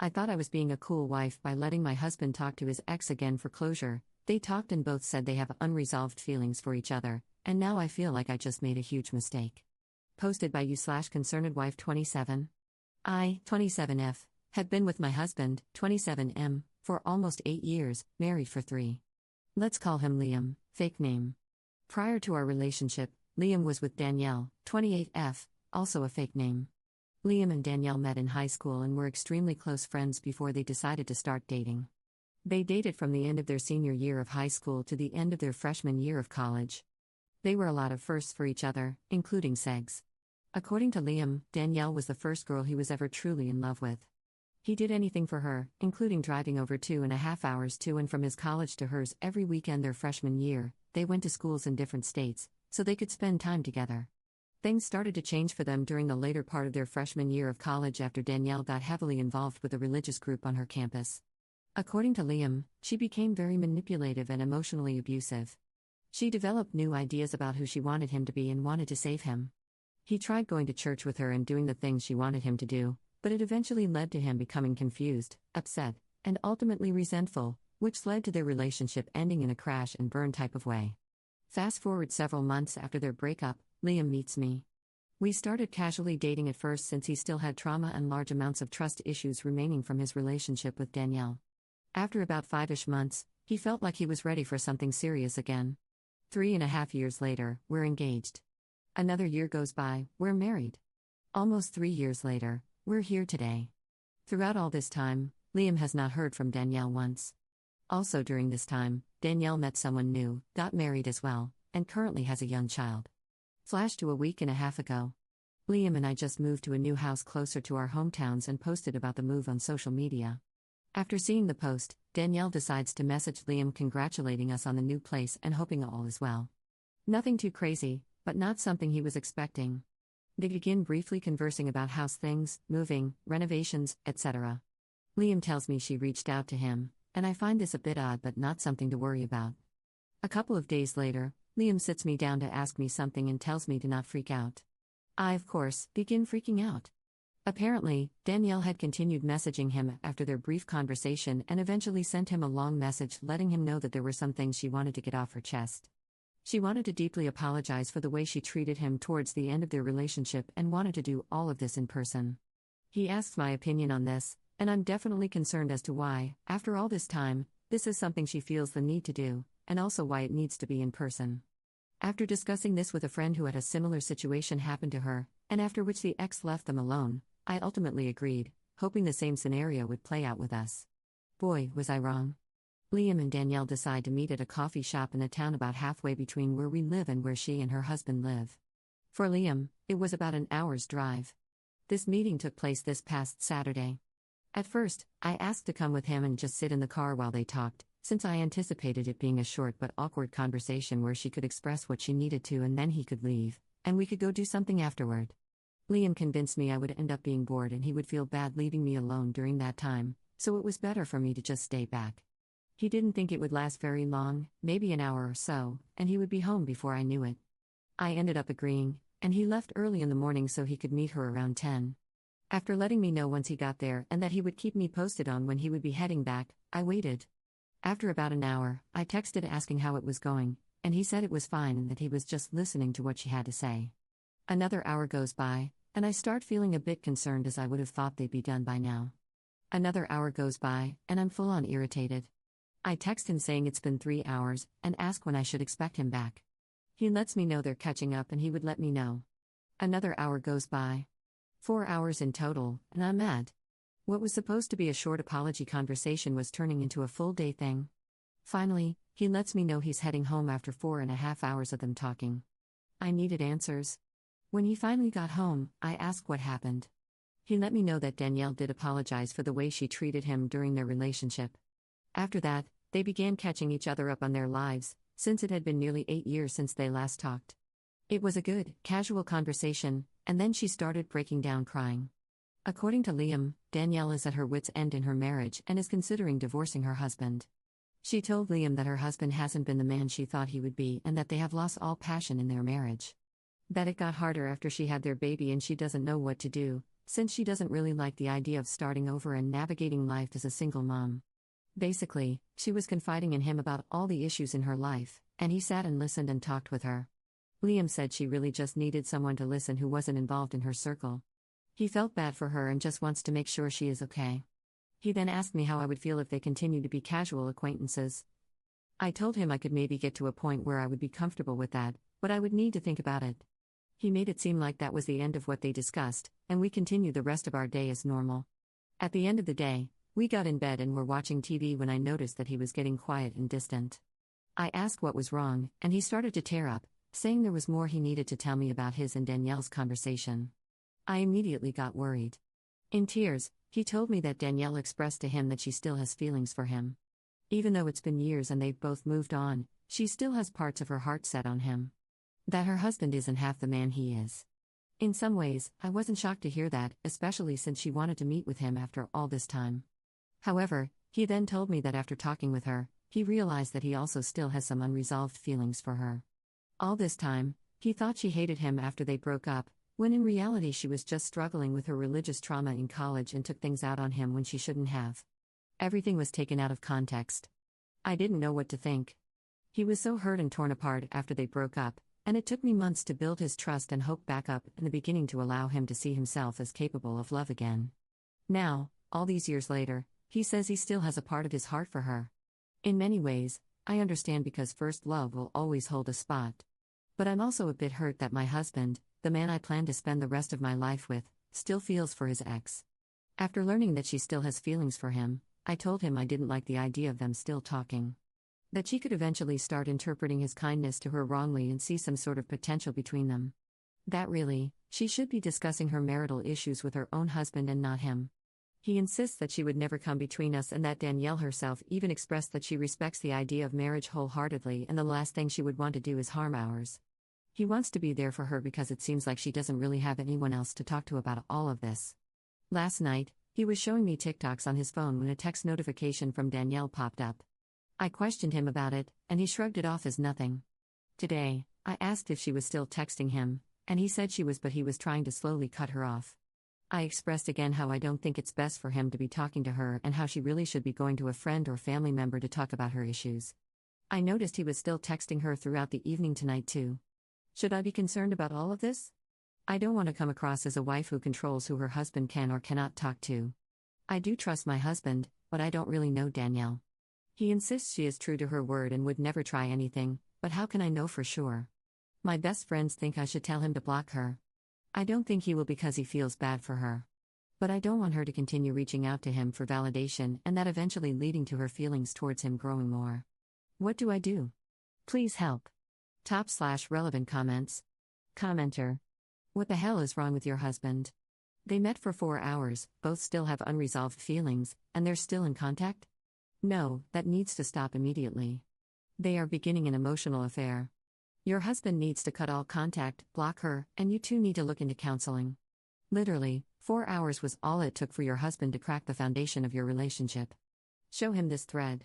I thought I was being a cool wife by letting my husband talk to his ex again for closure. They talked and both said they have unresolved feelings for each other, and now I feel like I just made a huge mistake. Posted by you/concernedwife 27. I, 27F, have been with my husband, 27M, for almost 8 years, married for 3. Let's call him Liam, fake name. Prior to our relationship, Liam was with Danielle, 28F, also a fake name. Liam and Danielle met in high school and were extremely close friends before they decided to start dating. They dated from the end of their senior year of high school to the end of their freshman year of college. They were a lot of firsts for each other, including sex. According to Liam, Danielle was the first girl he was ever truly in love with. He did anything for her, including driving over 2.5 hours to and from his college to hers every weekend their freshman year. They went to schools in different states, so they could spend time together. Things started to change for them during the later part of their freshman year of college after Danielle got heavily involved with a religious group on her campus. According to Liam, she became very manipulative and emotionally abusive. She developed new ideas about who she wanted him to be and wanted to save him. He tried going to church with her and doing the things she wanted him to do, but it eventually led to him becoming confused, upset, and ultimately resentful, which led to their relationship ending in a crash and burn type of way. Fast forward several months after their breakup, Liam meets me. We started casually dating at first since he still had trauma and large amounts of trust issues remaining from his relationship with Danielle. After about 5-ish months, he felt like he was ready for something serious again. 3.5 years later, we're engaged. Another year goes by, we're married. Almost 3 years later, we're here today. Throughout all this time, Liam has not heard from Danielle once. Also during this time, Danielle met someone new, got married as well, and currently has a young child. Flash to a week and a half ago. Liam and I just moved to a new house closer to our hometowns and posted about the move on social media. After seeing the post, Danielle decides to message Liam congratulating us on the new place and hoping all is well. Nothing too crazy, but not something he was expecting. They begin briefly conversing about house things, moving, renovations, etc. Liam tells me she reached out to him, and I find this a bit odd but not something to worry about. A couple of days later, Liam sits me down to ask me something and tells me to not freak out. I, of course, begin freaking out. Apparently, Danielle had continued messaging him after their brief conversation and eventually sent him a long message letting him know that there were some things she wanted to get off her chest. She wanted to deeply apologize for the way she treated him towards the end of their relationship and wanted to do all of this in person. He asks my opinion on this, and I'm definitely concerned as to why, after all this time, this is something she feels the need to do, and also why it needs to be in person. After discussing this with a friend who had a similar situation happen to her, and after which the ex left them alone, I ultimately agreed, hoping the same scenario would play out with us. Boy, was I wrong. Liam and Danielle decide to meet at a coffee shop in a town about halfway between where we live and where she and her husband live. For Liam, it was about an hour's drive. This meeting took place this past Saturday. At first, I asked to come with him and just sit in the car while they talked, since I anticipated it being a short but awkward conversation where she could express what she needed to and then he could leave, and we could go do something afterward. Liam convinced me I would end up being bored and he would feel bad leaving me alone during that time, so it was better for me to just stay back. He didn't think it would last very long, maybe an hour or so, and he would be home before I knew it. I ended up agreeing, and he left early in the morning so he could meet her around 10. After letting me know once he got there and that he would keep me posted on when he would be heading back, I waited. After about an hour, I texted asking how it was going, and he said it was fine and that he was just listening to what she had to say. Another hour goes by, and I start feeling a bit concerned as I would have thought they'd be done by now. Another hour goes by, and I'm full-on irritated. I text him saying it's been 3 hours, and ask when I should expect him back. He lets me know they're catching up and he would let me know. Another hour goes by. 4 hours in total, and I'm mad. What was supposed to be a short apology conversation was turning into a full-day thing. Finally, he lets me know he's heading home after 4.5 hours of them talking. I needed answers. When he finally got home, I asked what happened. He let me know that Danielle did apologize for the way she treated him during their relationship. After that, they began catching each other up on their lives, since it had been nearly 8 years since they last talked. It was a good, casual conversation, and then she started breaking down crying. According to Liam, Danielle is at her wits' end in her marriage and is considering divorcing her husband. She told Liam that her husband hasn't been the man she thought he would be and that they have lost all passion in their marriage. That it got harder after she had their baby and she doesn't know what to do, since she doesn't really like the idea of starting over and navigating life as a single mom. Basically, she was confiding in him about all the issues in her life, and he sat and listened and talked with her. Liam said she really just needed someone to listen who wasn't involved in her circle. He felt bad for her and just wants to make sure she is okay. He then asked me how I would feel if they continued to be casual acquaintances. I told him I could maybe get to a point where I would be comfortable with that, but I would need to think about it. He made it seem like that was the end of what they discussed, and we continued the rest of our day as normal. At the end of the day, we got in bed and were watching TV when I noticed that he was getting quiet and distant. I asked what was wrong, and he started to tear up, saying there was more he needed to tell me about his and Danielle's conversation. I immediately got worried. In tears, he told me that Danielle expressed to him that she still has feelings for him. Even though it's been years and they've both moved on, she still has parts of her heart set on him. That her husband isn't half the man he is. In some ways, I wasn't shocked to hear that, especially since she wanted to meet with him after all this time. However, he then told me that after talking with her, he realized that he also still has some unresolved feelings for her. All this time, he thought she hated him after they broke up, when in reality she was just struggling with her religious trauma in college and took things out on him when she shouldn't have. Everything was taken out of context. I didn't know what to think. He was so hurt and torn apart after they broke up, and it took me months to build his trust and hope back up in the beginning to allow him to see himself as capable of love again. Now, all these years later, he says he still has a part of his heart for her. In many ways, I understand because first love will always hold a spot. But I'm also a bit hurt that my husband, the man I plan to spend the rest of my life with, still feels for his ex. After learning that she still has feelings for him, I told him I didn't like the idea of them still talking. That she could eventually start interpreting his kindness to her wrongly and see some sort of potential between them. That really, she should be discussing her marital issues with her own husband and not him. He insists that she would never come between us and that Danielle herself even expressed that she respects the idea of marriage wholeheartedly and the last thing she would want to do is harm ours. He wants to be there for her because it seems like she doesn't really have anyone else to talk to about all of this. Last night, he was showing me TikToks on his phone when a text notification from Danielle popped up. I questioned him about it, and he shrugged it off as nothing. Today, I asked if she was still texting him, and he said she was, but he was trying to slowly cut her off. I expressed again how I don't think it's best for him to be talking to her and how she really should be going to a friend or family member to talk about her issues. I noticed he was still texting her throughout the evening tonight too. Should I be concerned about all of this? I don't want to come across as a wife who controls who her husband can or cannot talk to. I do trust my husband, but I don't really know Danielle. He insists she is true to her word and would never try anything, but how can I know for sure? My best friends think I should tell him to block her. I don't think he will because he feels bad for her. But I don't want her to continue reaching out to him for validation and that eventually leading to her feelings towards him growing more. What do I do? Please help. /relevant comments. Commenter. What the hell is wrong with your husband? They met for 4 hours, both still have unresolved feelings, and they're still in contact? No, that needs to stop immediately. They are beginning an emotional affair. Your husband needs to cut all contact, block her, and you two need to look into counseling. Literally, 4 hours was all it took for your husband to crack the foundation of your relationship. Show him this thread.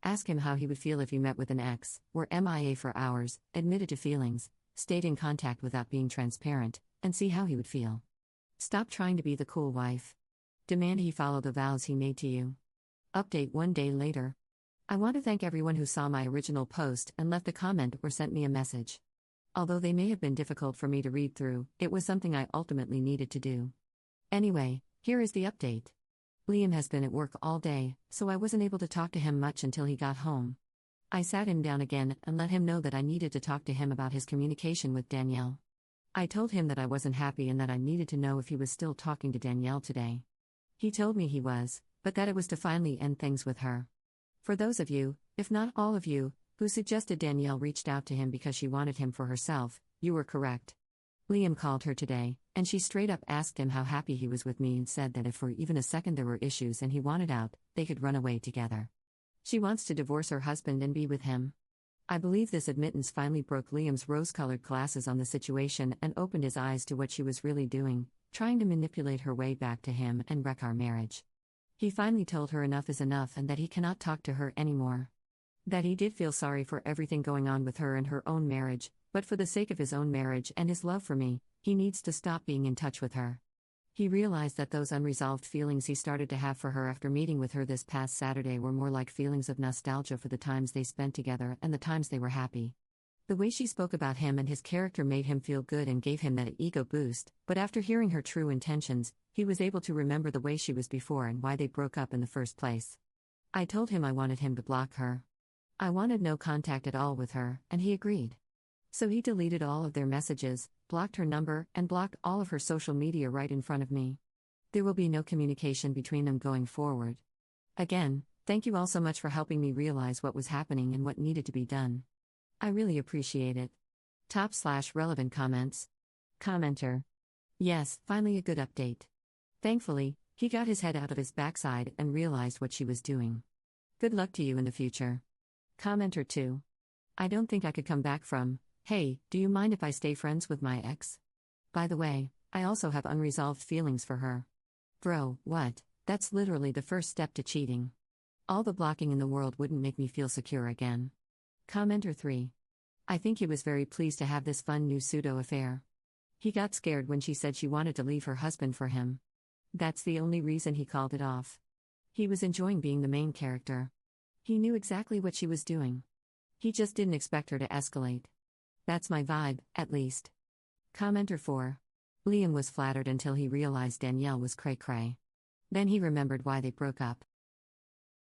Ask him how he would feel if you met with an ex, were MIA for hours, admitted to feelings, stayed in contact without being transparent, and see how he would feel. Stop trying to be the cool wife. Demand he follow the vows he made to you. Update 1 day later. I want to thank everyone who saw my original post and left a comment or sent me a message. Although they may have been difficult for me to read through, it was something I ultimately needed to do. Anyway, here is the update. Liam has been at work all day, so I wasn't able to talk to him much until he got home. I sat him down again and let him know that I needed to talk to him about his communication with Danielle. I told him that I wasn't happy and that I needed to know if he was still talking to Danielle today. He told me he was, but that it was to finally end things with her. For those of you, if not all of you, who suggested Danielle reached out to him because she wanted him for herself, you were correct. Liam called her today, and she straight up asked him how happy he was with me and said that if for even a second there were issues and he wanted out, they could run away together. She wants to divorce her husband and be with him. I believe this admittance finally broke Liam's rose-colored glasses on the situation and opened his eyes to what she was really doing, trying to manipulate her way back to him and wreck our marriage. He finally told her enough is enough and that he cannot talk to her anymore. That he did feel sorry for everything going on with her and her own marriage, but for the sake of his own marriage and his love for me, he needs to stop being in touch with her. He realized that those unresolved feelings he started to have for her after meeting with her this past Saturday were more like feelings of nostalgia for the times they spent together and the times they were happy. The way she spoke about him and his character made him feel good and gave him that ego boost, but after hearing her true intentions, he was able to remember the way she was before and why they broke up in the first place. I told him I wanted him to block her. I wanted no contact at all with her, and he agreed. So he deleted all of their messages, blocked her number, and blocked all of her social media right in front of me. There will be no communication between them going forward. Again, thank you all so much for helping me realize what was happening and what needed to be done. I really appreciate it. Top/relevant comments. Commenter. Yes, finally a good update. Thankfully, he got his head out of his backside and realized what she was doing. Good luck to you in the future. Commenter 2. I don't think I could come back from, hey, do you mind if I stay friends with my ex? By the way, I also have unresolved feelings for her. Bro, what? That's literally the first step to cheating. All the blocking in the world wouldn't make me feel secure again. Commenter 3. I think he was very pleased to have this fun new pseudo-affair. He got scared when she said she wanted to leave her husband for him. That's the only reason he called it off. He was enjoying being the main character. He knew exactly what she was doing. He just didn't expect her to escalate. That's my vibe, at least. Commenter 4. Liam was flattered until he realized Danielle was cray-cray. Then he remembered why they broke up.